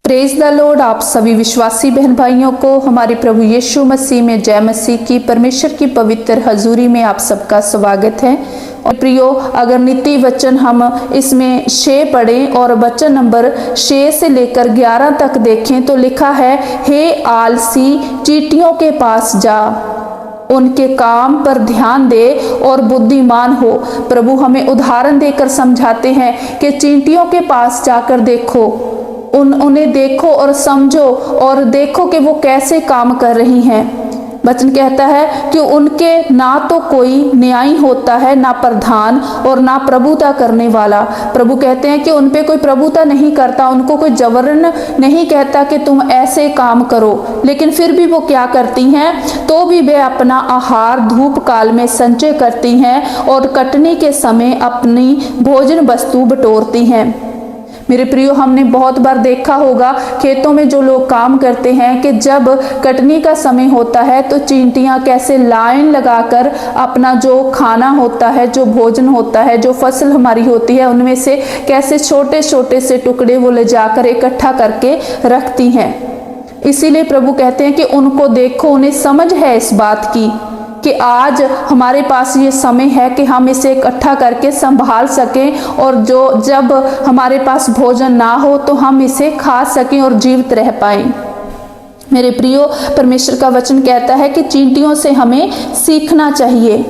Praise the Lord. आप सभी विश्वासी बहन भाइयों को हमारे प्रभु यीशु मसीह में जय मसीह की परमेश्वर की पवित्र हजूरी में आप सबका स्वागत है। और प्रियो, अगर नीति वचन हम इसमें 6 पढ़ें और वचन नंबर 6 से लेकर 11 तक देखें तो लिखा है, हे आलसी चींटियों के पास जा, उनके काम पर ध्यान दे और बुद्धिमान हो। प्रभु हमें उदाहरण देकर समझाते हैं कि चींटियों के पास जाकर देखो, उन्हें देखो और समझो और देखो कि वो कैसे काम कर रही हैं। वचन कहता है कि उनके ना तो कोई न्यायी होता है, ना प्रधान और ना प्रभुता करने वाला। प्रभु कहते हैं कि उन पे कोई प्रभुता नहीं करता, उनको कोई जबरन नहीं कहता कि तुम ऐसे काम करो, लेकिन फिर भी वो क्या करती हैं, तो भी वे अपना आहार धूप काल में संचय करती हैं और कटनी के समय अपनी भोजन वस्तु बटोरती हैं। मेरे प्रियो, हमने बहुत बार देखा होगा खेतों में जो लोग काम करते हैं कि जब कटनी का समय होता है तो चींटियां कैसे लाइन लगाकर अपना जो खाना होता है, जो भोजन होता है, जो फसल हमारी होती है, उनमें से कैसे छोटे छोटे से टुकड़े वो ले जाकर इकट्ठा करके रखती हैं। इसीलिए प्रभु कहते हैं कि उनको देखो, उन्हें समझ है इस बात की कि आज हमारे पास ये समय है कि हम इसे इकट्ठा करके संभाल सकें और जब हमारे पास भोजन ना हो तो हम इसे खा सकें और जीवित रह पाएं। मेरे प्रियो, परमेश्वर का वचन कहता है कि चींटियों से हमें सीखना चाहिए।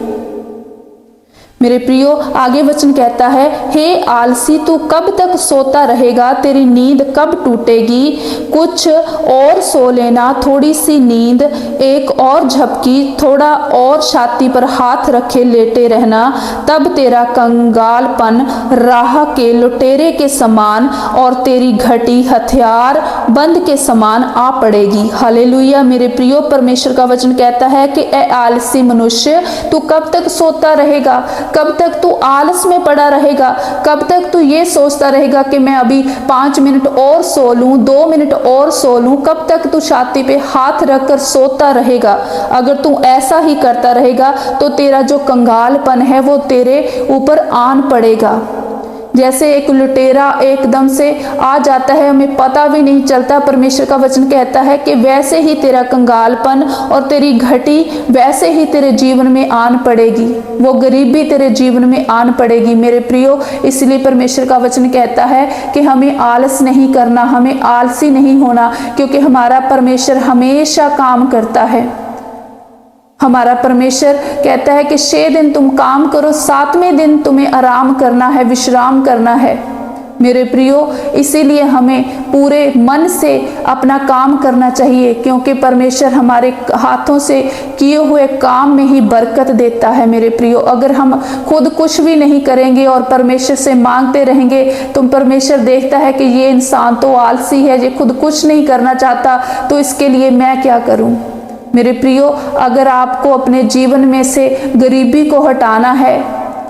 मेरे प्रियो, आगे वचन कहता है, हे आलसी तू कब तक सोता रहेगा, तेरी नींद कब टूटेगी। कुछ और सो लेना, थोड़ी सी नींद, एक और झपकी, थोड़ा और छाती पर हाथ रखे लेटे रहना, तब तेरा कंगालपन राह के लुटेरे के समान और तेरी घटी हथियार बंद के समान आ पड़ेगी। हालेलुया। मेरे प्रियो, परमेश्वर का वचन कहता है कि ए आलसी मनुष्य, तू कब तक सोता रहेगा, कब तक तू आलस में पड़ा रहेगा, कब तक तू ये सोचता रहेगा कि मैं अभी 5 मिनट और सो लूं, 2 मिनट और सो लूं, कब तक तू छाती पे हाथ रखकर सोता रहेगा। अगर तू ऐसा ही करता रहेगा तो तेरा जो कंगालपन है वो तेरे ऊपर आन पड़ेगा। जैसे एक लुटेरा एकदम से आ जाता है, हमें पता भी नहीं चलता, परमेश्वर का वचन कहता है कि वैसे ही तेरा कंगालपन और तेरी घटी वैसे ही तेरे जीवन में आन पड़ेगी, वो गरीबी तेरे जीवन में आन पड़ेगी। मेरे प्रियो, इसलिए परमेश्वर का वचन कहता है कि हमें आलस नहीं करना, हमें आलसी नहीं होना, क्योंकि हमारा परमेश्वर हमेशा काम करता है। हमारा परमेश्वर कहता है कि 6 दिन तुम काम करो, 7वें दिन तुम्हें आराम करना है, विश्राम करना है। मेरे प्रियो, इसीलिए हमें पूरे मन से अपना काम करना चाहिए, क्योंकि परमेश्वर हमारे हाथों से किए हुए काम में ही बरकत देता है। मेरे प्रियो, अगर हम खुद कुछ भी नहीं करेंगे और परमेश्वर से मांगते रहेंगे तो परमेश्वर देखता है कि ये इंसान तो आलसी है, ये खुद कुछ नहीं करना चाहता, तो इसके लिए मैं क्या करूं। मेरे प्रियो, अगर आपको अपने जीवन में से गरीबी को हटाना है,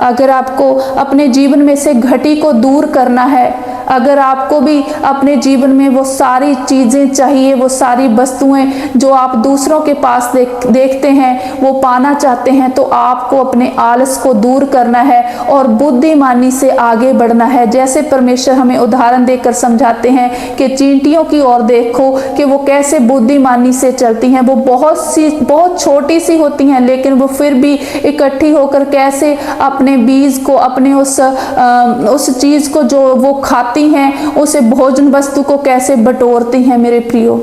अगर आपको अपने जीवन में से घटी को दूर करना है, अगर आपको भी अपने जीवन में वो सारी चीज़ें चाहिए, वो सारी वस्तुएं जो आप दूसरों के पास देखते हैं वो पाना चाहते हैं, तो आपको अपने आलस को दूर करना है और बुद्धिमानी से आगे बढ़ना है। जैसे परमेश्वर हमें उदाहरण देकर समझाते हैं कि चींटियों की ओर देखो कि वो कैसे बुद्धिमानी से चलती हैं। वो बहुत छोटी सी होती हैं, लेकिन वो फिर भी इकट्ठी होकर कैसे अपने बीज को, अपने उस चीज़ को जो वो खाती हैं, उसे भोजन वस्तु को कैसे बटोरती हैं। मेरे प्रियो,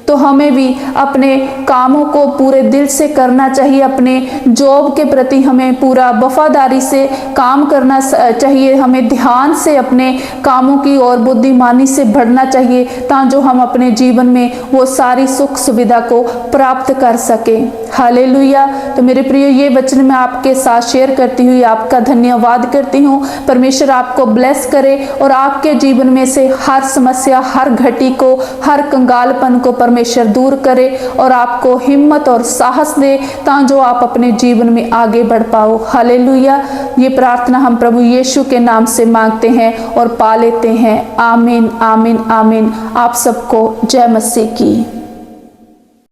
तो हमें भी अपने कामों को पूरे दिल से करना चाहिए, अपने जॉब के प्रति हमें पूरा वफादारी से काम करना चाहिए, हमें ध्यान से अपने कामों की ओर बुद्धिमानी से बढ़ना चाहिए, ताकि हम अपने जीवन में वो सारी सुख सुविधा को प्राप्त कर सकें। हालेलुया। तो मेरे प्रियो, ये वचन मैं आपके साथ शेयर करती हुई आपका धन्यवाद करती हूँ। परमेश्वर आपको ब्लेस करे और आपके जीवन में से हर समस्या, हर घटी को, हर कंगालपन को परमेश्वर दूर करे और आपको हिम्मत और साहस दे, ताकि जो आप अपने जीवन में आगे बढ़ पाओ। हालेलुया। ये प्रार्थना हम प्रभु यीशु के नाम से मांगते हैं और पा लेते हैं। आमीन, आमीन, आमीन। आप सबको जय मसीह की।